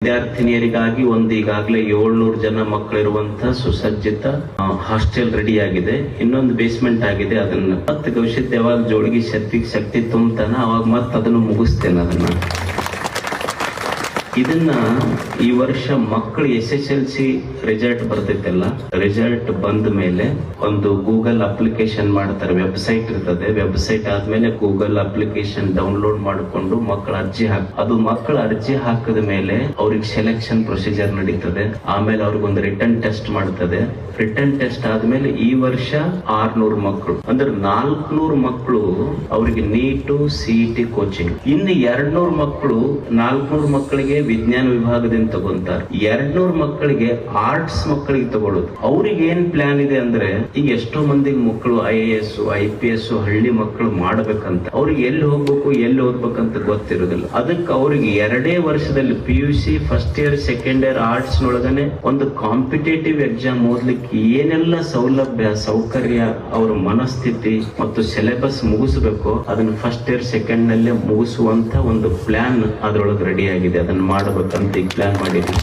ವಿದ್ಯಾರ್ಥಿನಿಯರಿಗಾಗಿ ಈಗಾಗಲೇ 700 ಜನ ಮಕ್ಕಳಿರುವಂತಹ ಸುಸಜ್ಜಿತ ಹಾಸ್ಟೆಲ್ ರೆಡಿ ಆಗಿದೆ. ಇನ್ನೊಂದು ಬೇಸ್ಮೆಂಟ್ ಆಗಿದೆ. ಅದನ್ನ ಮತ್ತೆ ಗವಿಷ್ಯದ ಯಾವಾಗ ಜೋಳಿಗೆ ಶಕ್ತಿ ತುಂಬತಾನ ಅವಾಗ ಮತ್ತೆ ಅದನ್ನು ಮುಗಿಸ್ತೇನೆ. ಇದನ್ನ ಈ ವರ್ಷ ಮಕ್ಕಳು SSLC ರಿಸಲ್ಟ್ ಬರ್ತೈತಲ್ಲ, ರಿಸಲ್ಟ್ ಬಂದ ಮೇಲೆ ಒಂದು ಗೂಗಲ್ ಅಪ್ಲಿಕೇಶನ್ ಮಾಡ್ತಾರೆ. ವೆಬ್ಸೈಟ್ ಇರ್ತದೆ. ವೆಬ್ಸೈಟ್ ಆದ್ಮೇಲೆ ಗೂಗಲ್ ಅಪ್ಲಿಕೇಶನ್ ಡೌನ್ಲೋಡ್ ಮಾಡಿಕೊಂಡು ಮಕ್ಕಳ ಅದು ಮಕ್ಕಳ ಅರ್ಜಿ ಹಾಕಿದ ಮೇಲೆ ಅವ್ರಿಗೆ ಸೆಲೆಕ್ಷನ್ ಪ್ರೊಸೀಜರ್ ನಡೀತದೆ. ಆಮೇಲೆ ಅವ್ರಿಗೊಂದು ರಿಟರ್ನ್ ಟೆಸ್ಟ್ ಮಾಡ್ತದೆ. ರಿಟರ್ನ್ ಟೆಸ್ಟ್ ಆದ್ಮೇಲೆ ಈ ವರ್ಷ 600 ಮಕ್ಕಳು ಅಂದ್ರೆ 400 ಮಕ್ಕಳು ಅವ್ರಿಗೆ ನೀಟು CET ಕೋಚಿಂಗ್. ಇನ್ನು 200 ಮಕ್ಕಳು 400 ಮಕ್ಕಳಿಗೆ ವಿಜ್ಞಾನ ವಿಭಾಗದಿಂದ ತಗೊಂತಾರೆ. 200 ಮಕ್ಕಳಿಗೆ ಆರ್ಟ್ಸ್ ಮಕ್ಕಳಿಗೆ ತಗೊಳ್ಳೋದು. ಅವ್ರಿಗೆ ಏನ್ ಪ್ಲಾನ್ ಇದೆ ಅಂದ್ರೆ, ಈಗ ಎಷ್ಟೋ ಮಂದಿಗೆ ಮಕ್ಕಳು IAS IPS ಹಳ್ಳಿ ಮಕ್ಕಳು ಮಾಡ್ಬೇಕಂತ, ಅವ್ರಿಗೆ ಎಲ್ಲಿ ಹೋಗ್ಬೇಕು ಎಲ್ಲಿ ಓದ್ಬೇಕಂತ ಗೊತ್ತಿರೋದಿಲ್ಲ. ಅದಕ್ಕೆ ಅವ್ರಿಗೆ 2 ವರ್ಷದಲ್ಲಿ PUC first year second year arts ನೊಳಗನೆ ಒಂದು ಕಾಂಪಿಟೇಟಿವ್ ಎಕ್ಸಾಮ್ ಓದ್ಲಿಕ್ಕೆ ಏನೆಲ್ಲ ಸೌಲಭ್ಯ ಸೌಕರ್ಯ ಅವ್ರ ಮನಸ್ಥಿತಿ ಮತ್ತು ಸಿಲೆಬಸ್ ಮುಗಿಸಬೇಕು ಅದನ್ನ ಫಸ್ಟ್ ಇಯರ್ ಸೆಕೆಂಡ್ ನಲ್ಲೇ ಮುಗಿಸುವಂತ ಒಂದು ಪ್ಲಾನ್ ಅದ್ರೊಳಗೆ ರೆಡಿ ಆಗಿದೆ. ಅದನ್ನ ಮಾಡಬೇಕಂತ ಈಗ ಪ್ಲಾನ್ ಮಾಡಿದ್ವಿ.